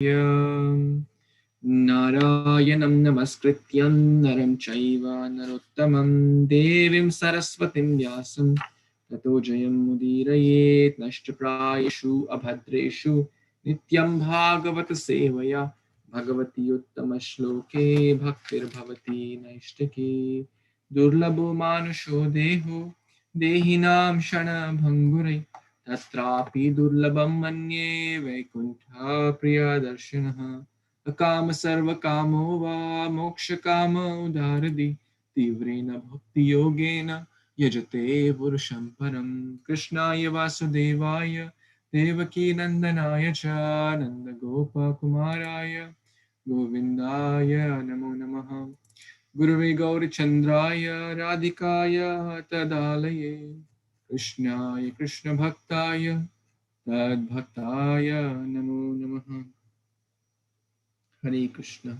Narayanam namaskrityam naram chaiva narottamam devim saraswatim vyasam tato jayam mudirayet nashtaprayeshu abhadreshu nityam bhagavata sevaya bhagavati uttama shloke bhaktir bhavati naishtake durlabho manusho deho dehinam shana bhangure tatrapi durlabam manye vaikuntha priya darshinaha Akama sarva kamo va moksha kama udaradi tivrena bhakti yogena yajate purusham param Krishnaya vasudevaya devaki nandanaya cha nanda gopa kumaraya govindaya namo namaha Gurave Gauri Chandraya Radhikaya Tadalaye Krishnaya Krishna Bhaktaya Tad Bhaktaya Namo Namaha Hare Krishna.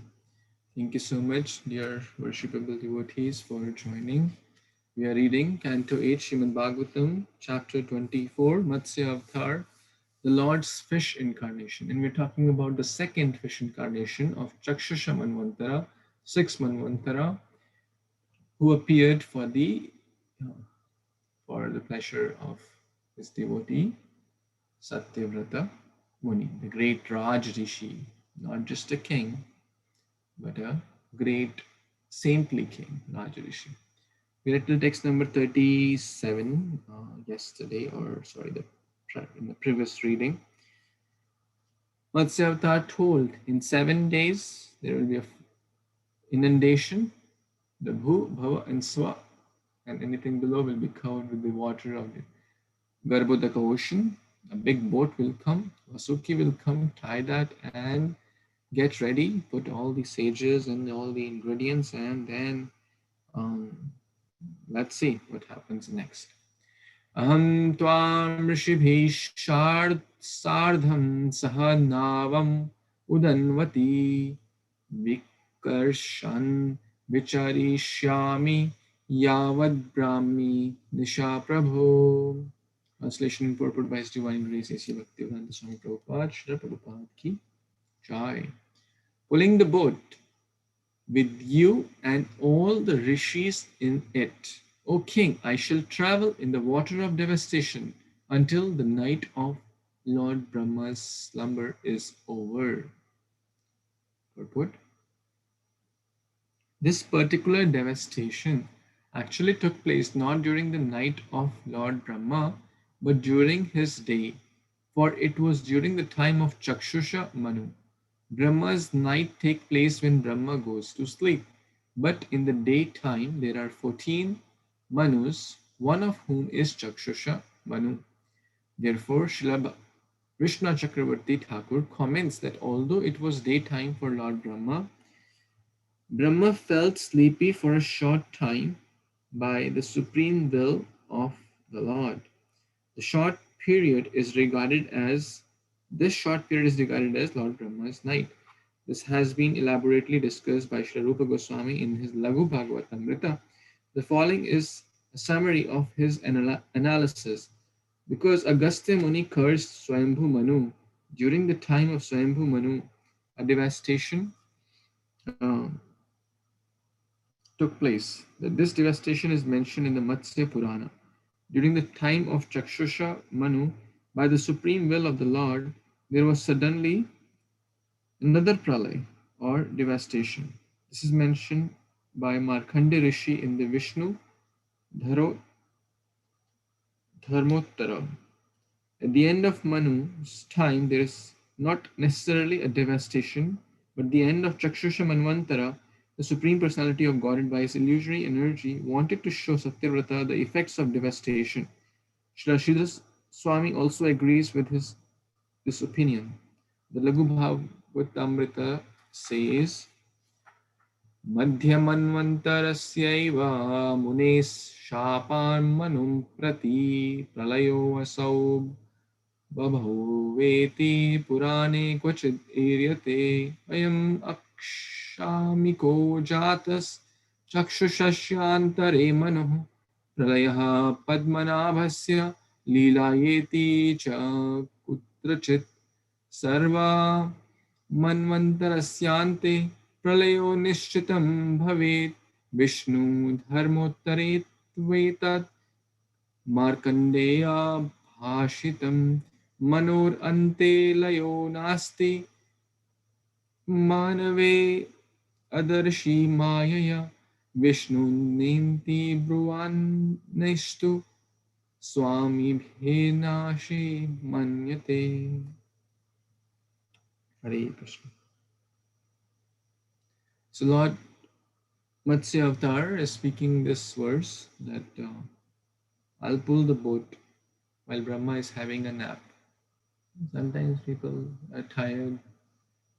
Thank you so much, dear worshipable devotees, for joining. We are reading Canto 8, Śrīmad-Bhāgavatam, chapter 24, Matsya Avatar, the Lord's fish incarnation. And we're talking about the second fish incarnation of Chakshusha Manvantara, 6 Manvantara, who appeared for the pleasure of his devotee, Satyavrata Muni, the great Raj Rishi, not just a king, but a great saintly king, Raj Rishi. We read till text number 37 yesterday, in the previous reading. Matsya Avatar told, in 7 days there will be an inundation, the Bhu, Bhava and Swa, and anything below will be covered with the water of the Garbhodaka ocean. A big boat will come, Vasuki will come, tie that and get ready, put all the sages and all the ingredients, and then let's see what happens next. Aham tvam rishibhi sardham saha navam udanvati vikarshan vicharishyami yavad brahmi nisha prabho. Translation and purport by His Divine Grace A.C. Bhaktivedanta Swami Prabhupada, Srila Prabhupada ki Jai. Pulling the boat with you and all the rishis in it. O king, I shall travel in the water of devastation until the night of Lord Brahma's slumber is over. Purport. This particular devastation actually took place not during the night of Lord Brahma, but during his day, for it was during the time of Chakshusha Manu. Brahma's night takes place when Brahma goes to sleep, but in the daytime there are 14 Manus, one of whom is Chakshusha Manu. Therefore, Srila Krishna Chakravarti Thakur comments that although it was daytime for Lord Brahma, Brahma felt sleepy for a short time by the supreme will of the Lord. This short period is regarded as Lord Brahma's night. This has been elaborately discussed by Srila Rupa Goswami in his Laghu Bhagavatamrita. The following is a summary of his analysis. Because Agastya Muni cursed Swayambhu Manu, during the time of Swayambhu Manu, a devastation took place. This devastation is mentioned in the Matsya Purana. During the time of Chakshusha Manu, by the supreme will of the Lord, there was suddenly another pralay or devastation. This is mentioned by Markandeya Rishi in the Vishnu Dharmottara. At the end of Manu's time, there is not necessarily a devastation, but the end of Chakshusha Manvantara, the Supreme Personality of Godhead, by his illusory energy, wanted to show Satyavrata the effects of devastation. Srila Sridhar Swami also agrees with this opinion. The Laghu Bhagavatamrita says, Madhyamanvantarasyaiva munes shapan manum prati pralayo asau babhaveti purane kvachid iryate ayam akshamiko jatas chakshushasyantare manoh pralayah padmanabhasya lilayeti cha kutrachit sarva Manvantarasyante pralayo nishchitam bhavet Vishnu dharmottare tvetat Markandeya bhashitam manor ante layo nasti manave adarshi mayaya Vishnu ninti bruvan nishtu swami bhenashi manyate. Hare Krishna. So Lord Matsya Avatar is speaking this verse that I'll pull the boat while Brahma is having a nap. Sometimes people are tired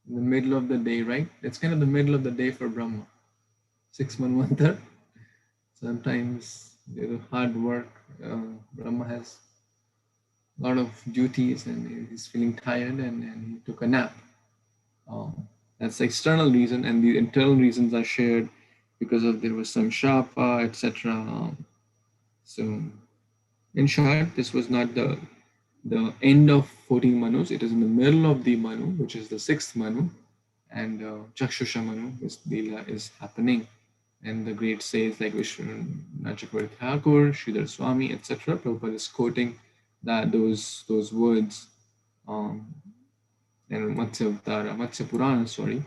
in the middle of the day, right? It's kind of the middle of the day for Brahma. 6 Manvantar. Sometimes there's hard work. Brahma has a lot of duties and he's feeling tired and he took a nap. That's the external reason, and the internal reasons are shared because of there was some shapa, etc. So, in short, this was not the end of 14 manus. It is in the middle of the manu, which is the sixth manu, and Chakshusha manu is Leela is happening. And the great says like Vishwanath Chakravarti Thakur, Sridhar Swami, etc. Prabhupada is quoting that those words, and Matsya Purana, sorry,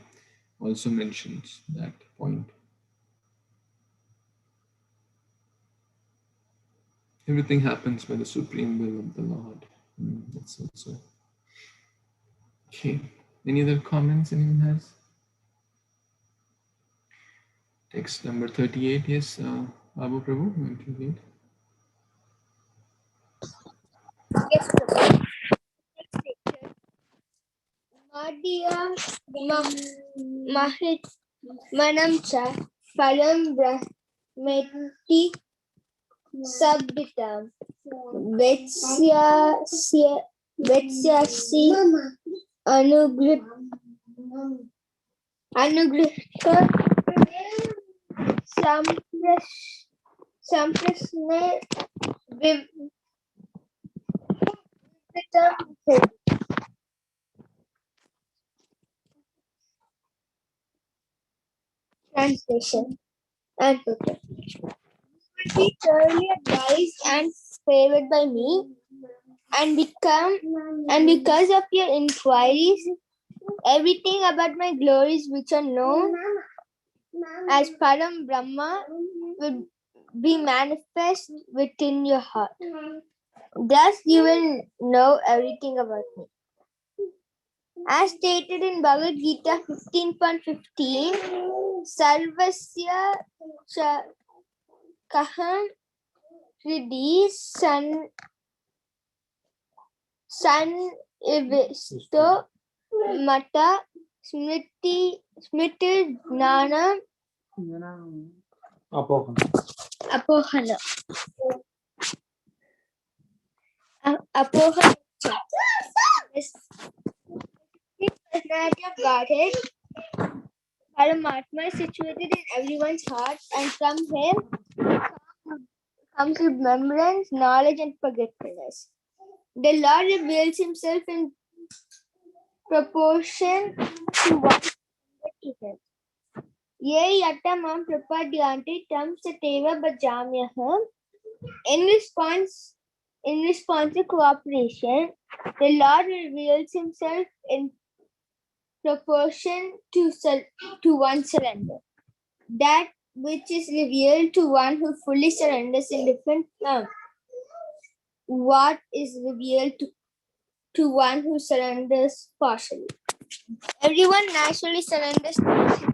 also mentions that point. Everything happens by the supreme will of the Lord. That's also okay. Any other comments anyone has? Text number 38, yes, Babu Prabhu, 128. Yes, Prabhu. Madhya Mahit Manamcha Palam Brahmeti Sabditam Vetsyasi Anugrihta Samprasne Vivitam. Translation and purpose. Be thoroughly advised and favored by me, and because of your inquiries, everything about my glories which are known as Param Brahma will be manifest within your heart. Thus you will know everything about me. As stated in Bhagavad Gita 15.15, Sarvasya Kaham Hridi San Ivisto Mata Smriti Jnana Apohana. Apohana. The personality of Godhead, Paramatma, is situated in everyone's heart, and from him comes remembrance, knowledge, and forgetfulness. The Lord reveals himself in proportion to one's to him. Ye yata mam prapadyanti tam sateva bhajamyaham. In response to cooperation, the Lord reveals himself in proportion to one's surrender. That which is revealed to one who fully surrenders in different terms. What is revealed to one who surrenders partially. Everyone naturally surrenders to the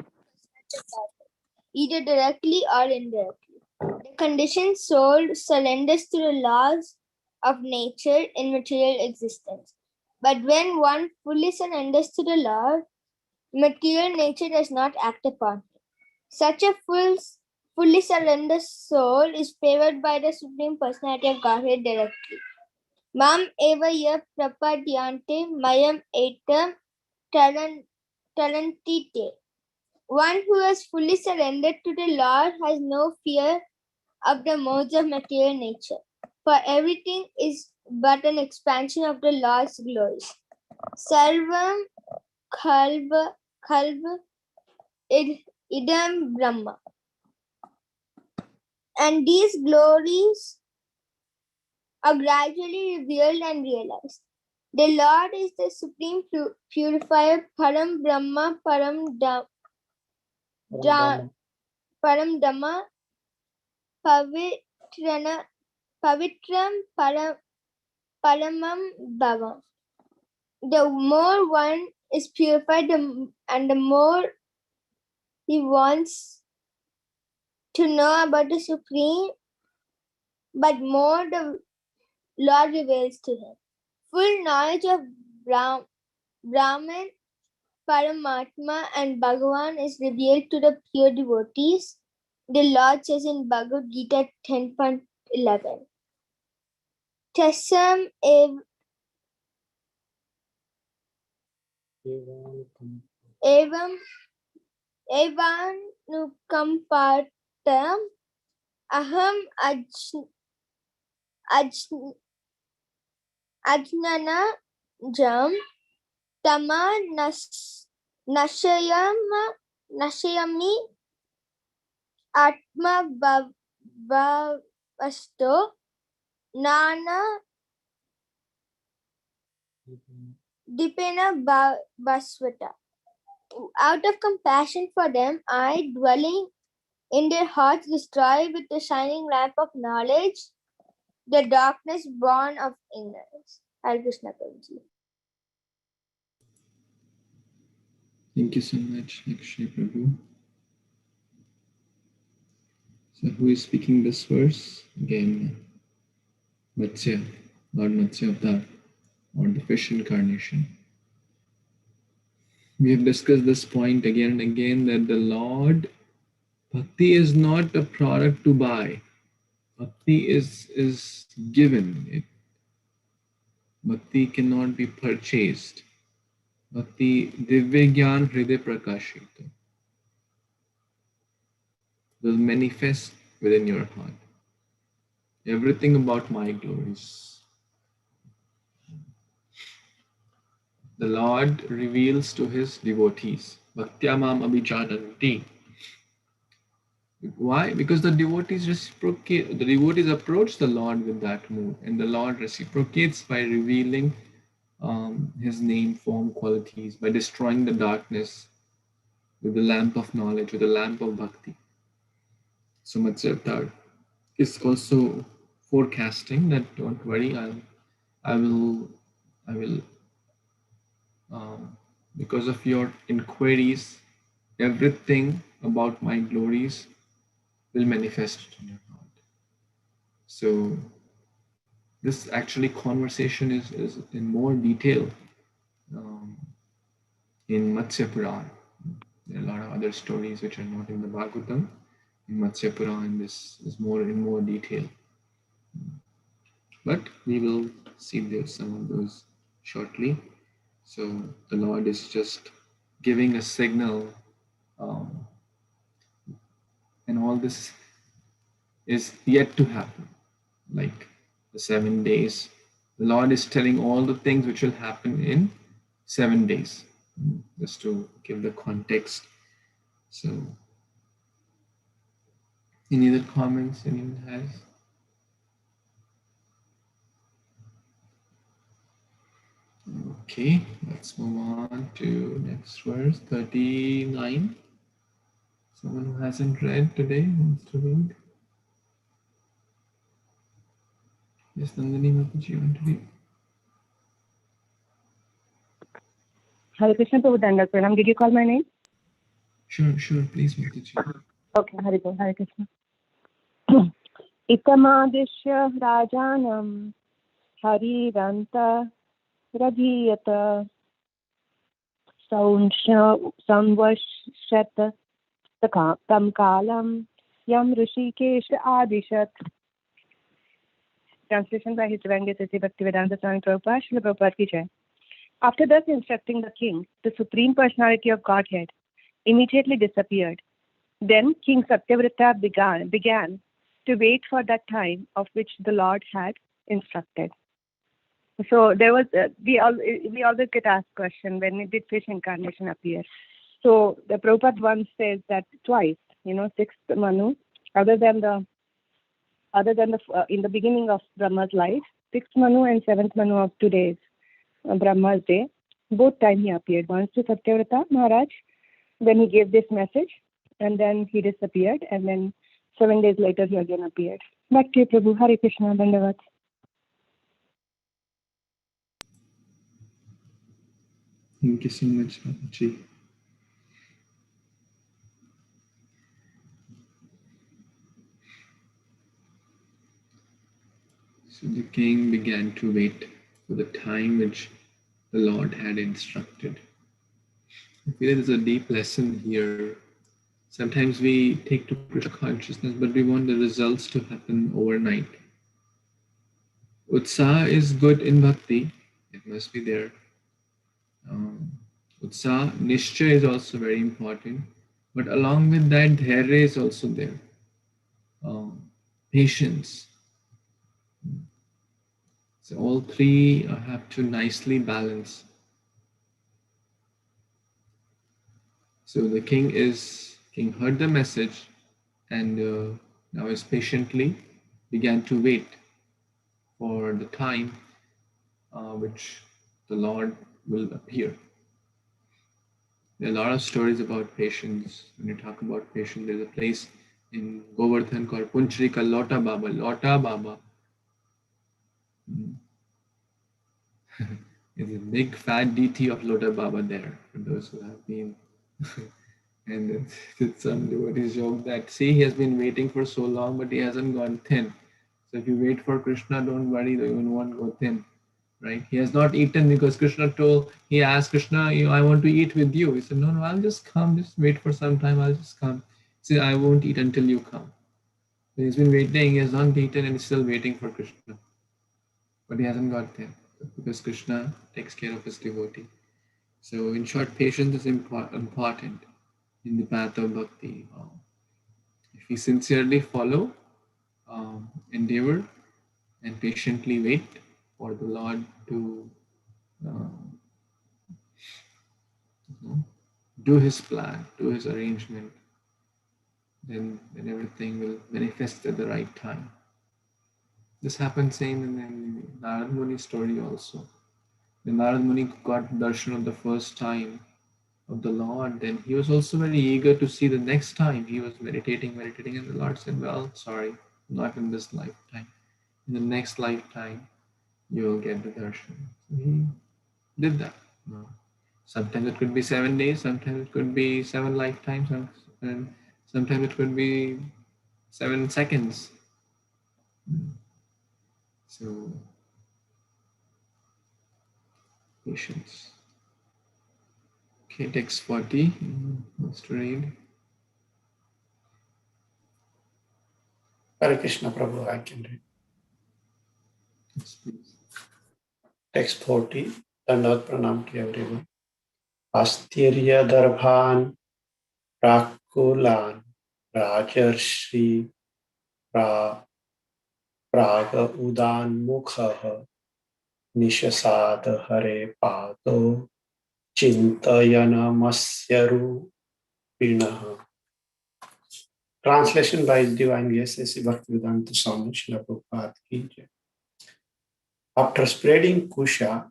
either directly or indirectly. The conditioned soul surrenders to the laws of nature in material existence. But when one fully surrenders to the Lord, material nature does not act upon him. Such a fully surrendered soul is favored by the Supreme Personality of Godhead directly. Mam eva ya prapadyante mayam etam talantite. One who has fully surrendered to the Lord has no fear of the modes of material nature, for everything is but an expansion of the Lord's glories. Sarvam Khalva Idam Brahma. And these glories are gradually revealed and realized. The Lord is the supreme purifier, Param Brahma, Param Dhamma, Pavitram, Paramam Bhava. The more one is purified, and the more he wants to know about the Supreme, but more the Lord reveals to him. Full knowledge of Brahman, Paramatma, and Bhagavan is revealed to the pure devotees. The Lord says in Bhagavad Gita 10.11. Tasam evanukampatam aham ajnana jam tama nashayami atma bhavasto nana dipena basvata. Out of compassion for them, I, dwelling in their hearts, destroy with the shining lamp of knowledge the darkness born of ignorance. Hare Krishna Prabhuji. Thank you so much, Akshay Prabhu. So who is speaking this verse? Again, Matsya, Lord Matsya Avatar, or the fish incarnation. We have discussed this point again and again, that the Lord, bhakti is not a product to buy. Bhakti is given. Bhakti cannot be purchased. Bhakti Divya Gyan Hriday Prakashita will manifest within your heart. Everything about my glories. The Lord reveals to his devotees. Bhaktyamam abhijananti. Why? Because the devotees reciprocate, the devotees approach the Lord with that mood, and the Lord reciprocates by revealing his name, form, qualities, by destroying the darkness with the lamp of knowledge, with the lamp of bhakti. So Matsya Avatar is also forecasting that don't worry, I will, because of your inquiries, everything about my glories will manifest in your heart. So this actually conversation is in more detail in Matsya Purana. There are a lot of other stories which are not in the Bhagavatam. In Matsya Purana, this is more in more detail. But we will see some of those shortly. So the Lord is just giving a signal, and all this is yet to happen. Like the 7 days, the Lord is telling all the things which will happen in 7 days, just to give the context. So, any other comments anyone has? Okay, let's move on to next verse, 39. Someone who hasn't read today wants to read. Yes, Nandini Mataji, you want to read? Hare Krishna Prabhu Dangal Pranam. Did you call my name? Sure, please, Mataji. Okay, Hare Krishna. Itamadishya Rajanam Hariranta Radhiyata Samvashata Tam Kalam Yam Rishikesh Adishat. Translation by His Divine Grace Bhaktivedanta Swami Prabhupada, Srila Prabhupada ki Jai. After thus instructing the king, the Supreme Personality of Godhead immediately disappeared. Then King Satyavrata began to wait for that time of which the Lord had instructed. So there was we always get asked question, when did fish incarnation appear? So the Prabhupada once says that twice, sixth Manu, other than the in the beginning of Brahma's life, sixth Manu and seventh Manu of today's Brahma's day, both time he appeared. Once to Satyavrata Maharaj, then he gave this message, and then he disappeared, and then 7 days later he again appeared. Back to you, Prabhu. Hare Krishna, Dandavat. Thank you so much, Babaji. So the king began to wait for the time which the Lord had instructed. I feel there's a deep lesson here. Sometimes we take to Krishna consciousness, but we want the results to happen overnight. Utsaha is good in bhakti, it must be there. Utsaha, Nishcha is also very important, but along with that, Dharya is also there. Patience. So all three have to nicely balance. So the king heard the message, and now is patiently began to wait for the time which the Lord will appear. There are a lot of stories about patience. When you talk about patience, there's a place in Govardhan called Punchrika Lota Baba. Lota Baba is a big fat deity of Lota Baba there, for those who have been. And it's some devotees joke that, see, he has been waiting for so long, but he hasn't gone thin. So if you wait for Krishna, don't worry, you won't go thin. Right? He has not eaten because he asked Krishna, I want to eat with you. He said, no, I'll just come, just wait for some time, I'll just come. He said, I won't eat until you come. So he's been waiting, he has not eaten, and he's still waiting for Krishna. But he hasn't got there because Krishna takes care of his devotee. So in short, patience is important in the path of bhakti. If we sincerely follow, endeavor, and patiently wait for the Lord to do his plan, do his arrangement, then everything will manifest at the right time. This happened same in the Narad Muni story also. When Narad Muni got darshan of the first time of the Lord, then he was also very eager to see the next time. He was meditating, and the Lord said, well, sorry, not in this lifetime. In the next lifetime, you will get the darshan. So he did that. Sometimes it could be 7 days, sometimes it could be 7 lifetimes, and sometimes it could be 7 seconds. So, patience. Okay, text 40. Wants to read? Hare Krishna Prabhu, I can read. Yes, please. Text 40. Dandavat pranam to everyone. Astirya darbhan prakulan rajarshi praga udan mukha nishasad hare pado chintayana masyaru pinaha. Translation by His Divine Grace A.C. Bhaktivedanta Swami Srila Prabhupada ki jai. After spreading Kusha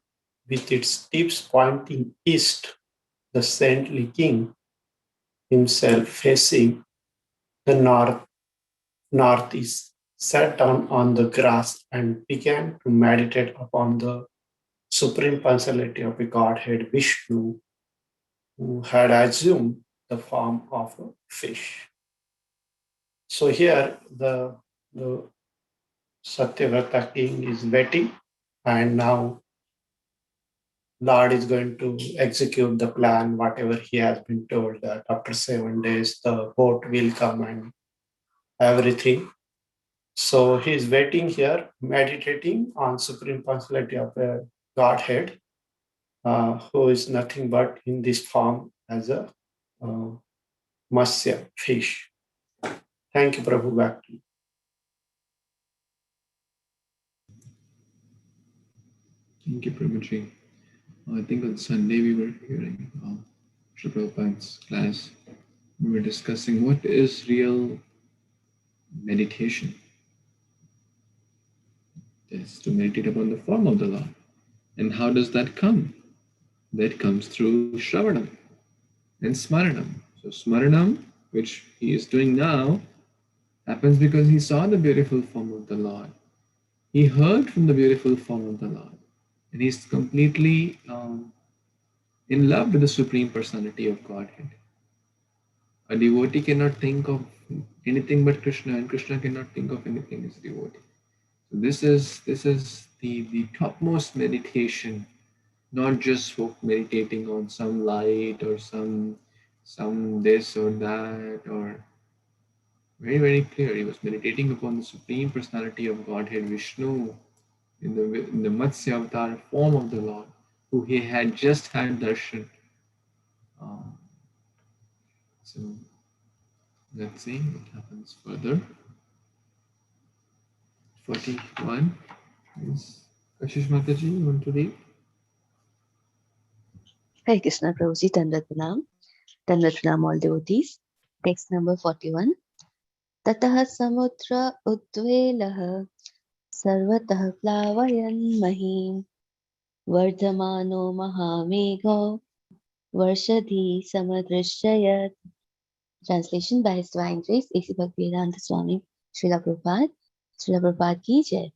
with its tips pointing east, the saintly king, himself facing the northeast, sat down on the grass and began to meditate upon the supreme personality of the Godhead Vishnu, who had assumed the form of a fish. So here the Satyavrata king is waiting, and now Lord is going to execute the plan, whatever he has been told, that after 7 days the boat will come and everything. So he's waiting here, meditating on supreme personality of the Godhead, who is nothing but in this form as a Matsya, fish. Thank you, Prabhu. Back to you. Thank you, Prabhuji. I think on Sunday we were hearing Sri Prabhupada's class. We were discussing what is real meditation. It is to meditate upon the form of the Lord. And how does that come? That comes through Shravanam and Smaranam. So Smaranam, which he is doing now, happens because he saw the beautiful form of the Lord. He heard from the beautiful form of the Lord. And he's completely in love with the Supreme Personality of Godhead. A devotee cannot think of anything but Krishna, and Krishna cannot think of anything as a devotee. So this is the topmost meditation, not just for meditating on some light or some this or that, or very, very clear. He was meditating upon the Supreme Personality of Godhead, Vishnu, in the Matsya Avatar form of the Lord, who he had just had darshan. Um, so let's see what happens further. 41 is Kashish Mataji, you want to read? Hare Krishna Prabhuji, Dandat Pranam all devotees. Text number 41. Tataha samudra udvelaha sarvatah plavayan mahim vardhamano mahamego varshadhi samadrishayat. Translation by His Divine Grace A.C. Bhaktivedanta Swami Srila Prabhupada. Srila Prabhupada ki jai.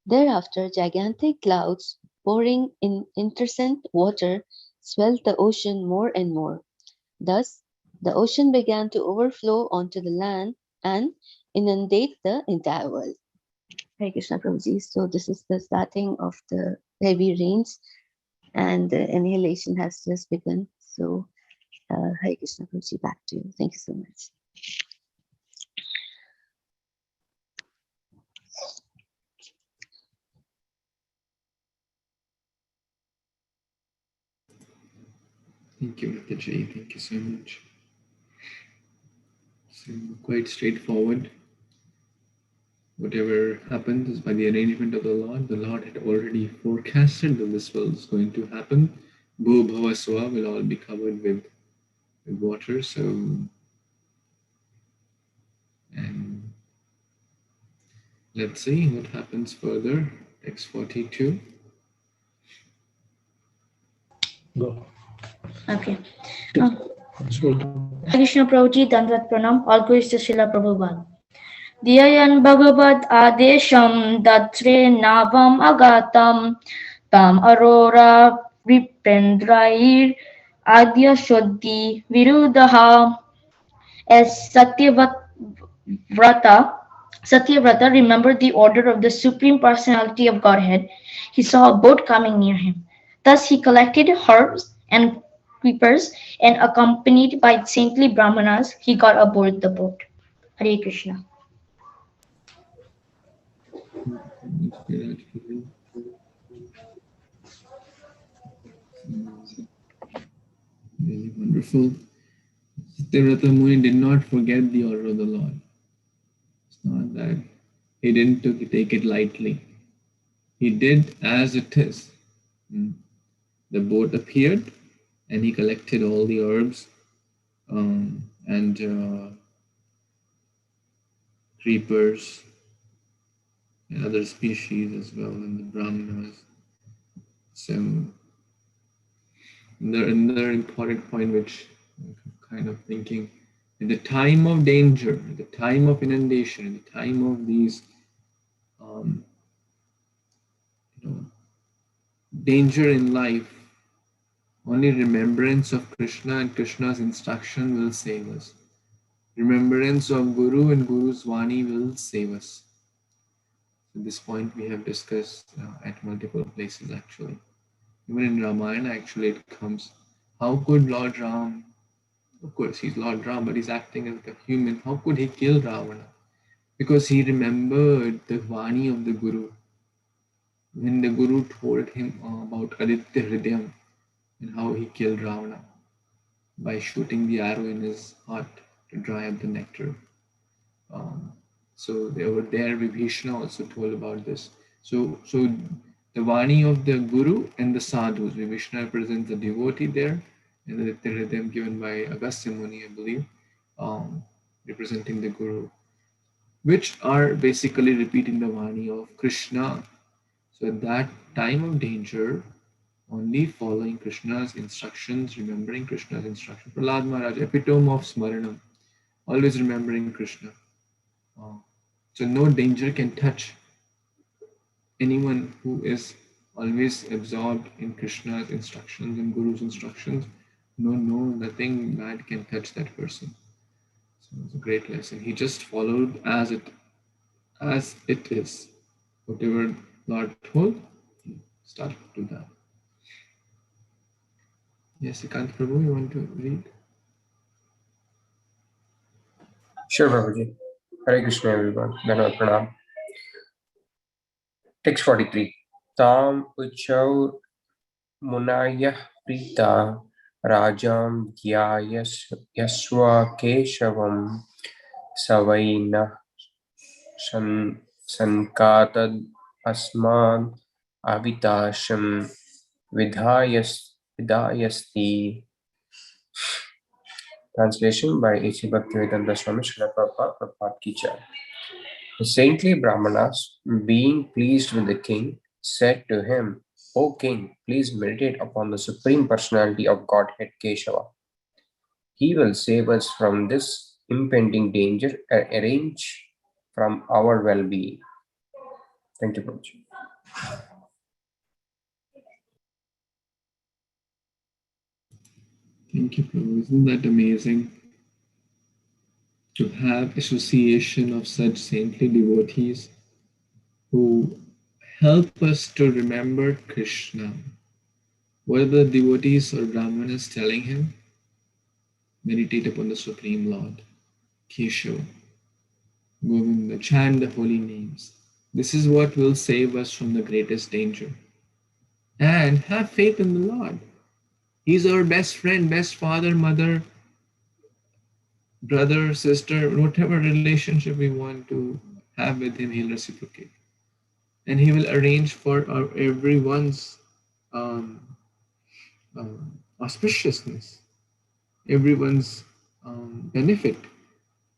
Thereafter, gigantic clouds pouring in incessant water swelled the ocean more and more. Thus, the ocean began to overflow onto the land and inundate the entire world. Hare Krishna Prabhuji. So this is the starting of the heavy rains and the annihilation has just begun. So Hare Krishna Prabhuji, back to you. Thank you so much. Thank you, Mataji. Thank you so much. So quite straightforward. Whatever happened is by the arrangement of the Lord. The Lord had already forecasted that this was going to happen. Bhu Bhava Swa will all be covered with water. So, and let's see what happens further. Text 42. Go. Okay. Krishna Prabhuji, Dandat Pranam, all praise to Srila Prabhupada. Dhyayan Bhagavad Adesham Datre Navam Agatam Tam Arora Vipendrair Adya Shodhi Virudaha. As Satyavrata remembered the order of the Supreme Personality of Godhead, he saw a boat coming near him. Thus he collected herbs and creepers, and accompanied by saintly Brahmanas, he got aboard the boat. Hare Krishna. Really wonderful. Satyavrata Muni did not forget the order of the Lord. It's not that he didn't take it lightly. He did as it is. The boat appeared and he collected all the herbs and creepers and other species as well, and the brahmanas. So another important point which I'm kind of thinking, at the time of danger, at the time of inundation, at the time of these danger in life, only remembrance of Krishna and Krishna's instruction will save us. Remembrance of Guru and Guru's Vani will save us. At this point we have discussed at multiple places actually. Even in Ramayana actually it comes. How could Lord Ram, of course he's Lord Ram, but he's acting as a human. How could he kill Ravana? Because he remembered the Vani of the Guru. When the Guru told him about Aditya Hridayam and how he killed Ravana by shooting the arrow in his heart to dry up the nectar. So they were there. Vibhishana also told about this. So the Vani of the Guru and the Sadhus. Vibhishana represents the devotee there, and the Nityam given by Agastya Muni, I believe, um, representing the Guru, which are basically repeating the Vani of Krishna. So at that time of danger, only following Krishna's instructions, remembering Krishna's instructions. Prahlad Maharaj, epitome of Smaranam, always remembering Krishna. Uh, so no danger can touch anyone who is always absorbed in Krishna's instructions and Guru's instructions. No, nothing bad can touch that person. So it's a great lesson. He just followed as it is. Whatever Lord told, he started to do that. Yes, Ikant Prabhu, you want to read? Sure, Prabhuji. Hare Krishna, everyone. Dhanavad Pranam. Text 43. Tam uchau munayah prita rajam yasva keshavam savaina sankatad asman avitasham vidayasti. Translation by A.C. Bhaktivedanta Swami Srila Prabhupada Prabhupada Ki Jai. The saintly Brahmanas, being pleased with the king, said to him, O king, please meditate upon the Supreme Personality of Godhead Keshava. He will save us from this impending danger and arrange from our well-being. Thank you, Prabhuji. Thank you, Prabhu. Isn't that amazing? To have association of such saintly devotees who help us to remember Krishna. What are the devotees or Brahmanas telling him? Meditate upon the Supreme Lord, Keshava, Govinda, chant the holy names. This is what will save us from the greatest danger. And have faith in the Lord. He's our best friend, best father, mother, brother, sister, whatever relationship we want to have with him, he'll reciprocate. And he will arrange for our everyone's auspiciousness, everyone's benefit.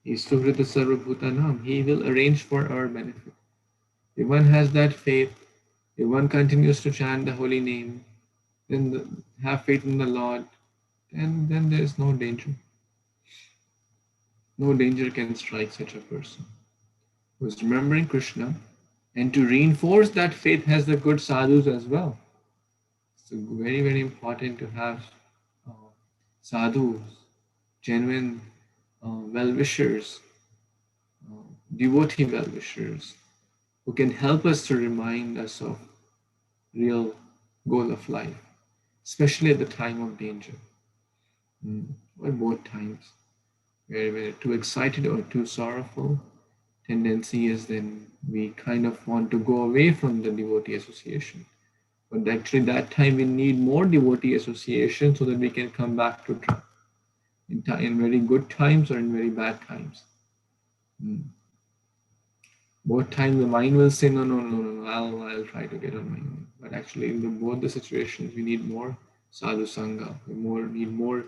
He's Suhrita Sarvabhutanam. He will arrange for our benefit. If one has that faith, if one continues to chant the holy name, then have faith in the Lord, and then there is no danger. No danger can strike such a person who is remembering Krishna, and to reinforce that faith has the good sadhus as well. It's very, very important to have sadhus, genuine well-wishers, devotee well-wishers, who can help us to remind us of real goal of life, especially at the time of danger, or both times, where we're too excited or too sorrowful. Tendency is then we kind of want to go away from the devotee association. But actually, that time we need more devotee association so that we can come back to track in very good times or in very bad times. Both times the mind will say, no, I'll try to get on my own. But actually, in both the situations, we need more sadhu sangha. We need more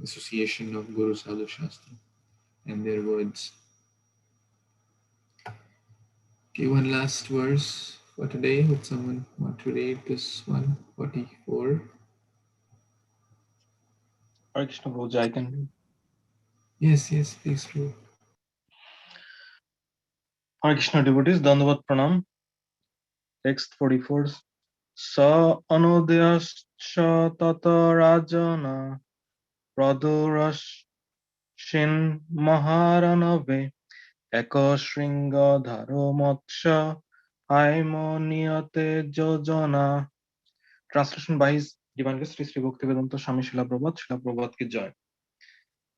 association of Guru Sadhu Shastra and their words. Okay, one last verse for today. Would someone want to read this one? 44. Hare Krishna Prabhuji, I can read. Yes, please, Prabhu. Hare Krishna devotees, Dandavad Pranam. Text 44. Sa anodhyascha tata rajana pradurashin maharanave eka shringa dharo moksha aimoniyate jojana. Translation by His Divine Grace Sri Sri Bhaktivedanta Swami Srila Prabhupada Ki Jai.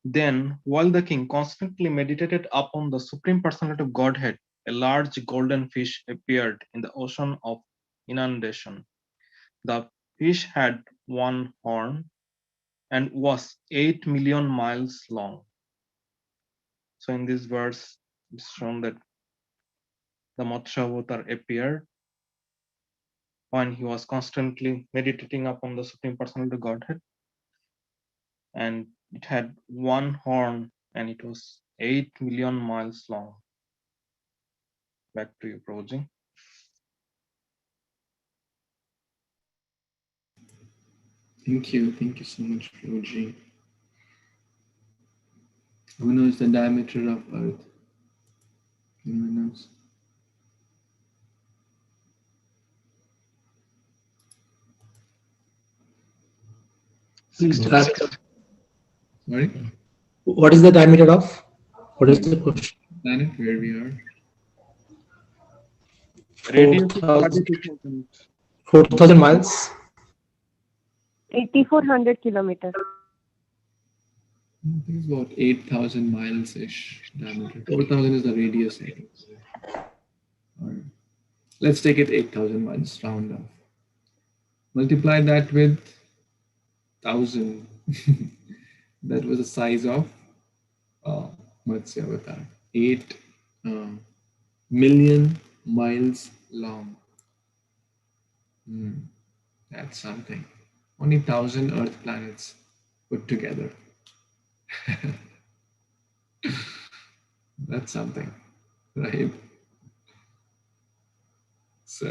Then, while the king constantly meditated upon the Supreme Personality of Godhead, a large golden fish appeared in the ocean of inundation. The fish had one horn and was 8 million miles long. So in this verse, it's shown that the Matsya Avatar appeared when he was constantly meditating upon the Supreme Personality of Godhead. And it had one horn and it was 8 million miles long. Back to you, Prabhuji. Thank you so much, Prabhuji. Who knows the diameter of Earth? Anyone knows? Sorry? What is the diameter of? What is the question? Planet where we are? Radius is 4,000 32,000. 4,000 miles. 8,400 kilometers. I think it's about 8,000 miles-ish diameter. 4,000 is the radius, I think. Or let's take it 8,000 miles, round off. Multiply that with 1,000. That was the size of Matsya Avatar. 8 million miles long. That's something. Only 1,000 Earth planets put together. That's something, right? So,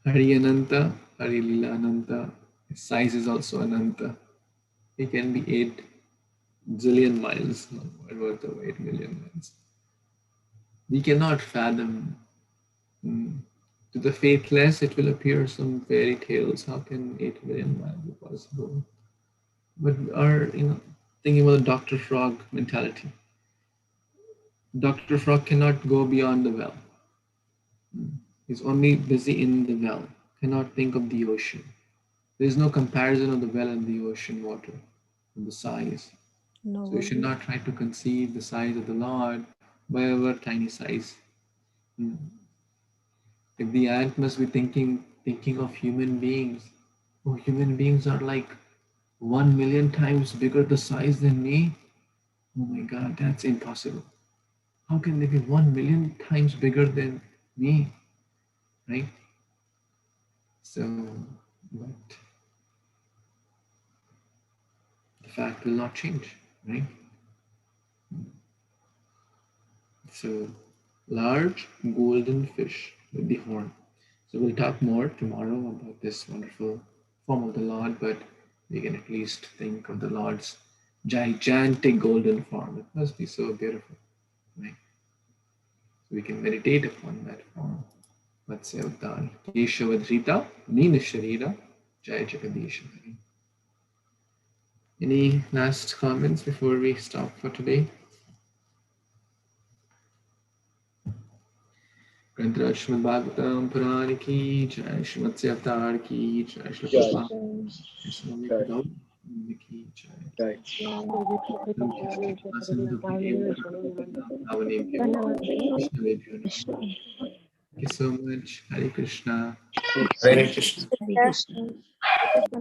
Hari Ananta, Hari Lila Ananta, his size is also Ananta. It can be 8 zillion miles, not worth of 8 million miles. We cannot fathom. To the faithless, it will appear some fairy tales. How can 8 million miles be possible? But our, thinking about the Dr. Frog mentality. Dr. Frog cannot go beyond the well. He's only busy in the well, cannot think of the ocean. There is no comparison of the well and the ocean water, and the size. No. So you should not try to conceive the size of the Lord by our tiny size. If the ant must be thinking of human beings, oh, human beings are like 1 million times bigger the size than me. Oh my God, that's impossible. How can they be 1 million times bigger than me? Right? So, but the fact will not change, right? So, large golden fish with the horn. So we'll talk more tomorrow about this wonderful form of the Lord, but we can at least think of the Lord's gigantic golden form. It must be so beautiful, right? So we can meditate upon that form. Let's say Avatar. Keshavadhrita, Nina Sharira, Jai Jagadisha. Any last comments before we stop for today? Canto Śrīmad-Bhāgavatam Purana ki Jai, Śrīmad Avatar ki Jai, Śrīla Prabhupada ki Jai. Thank you so much. Hare Krishna. Hare Hare Krishna. Krishna. Hare Krishna.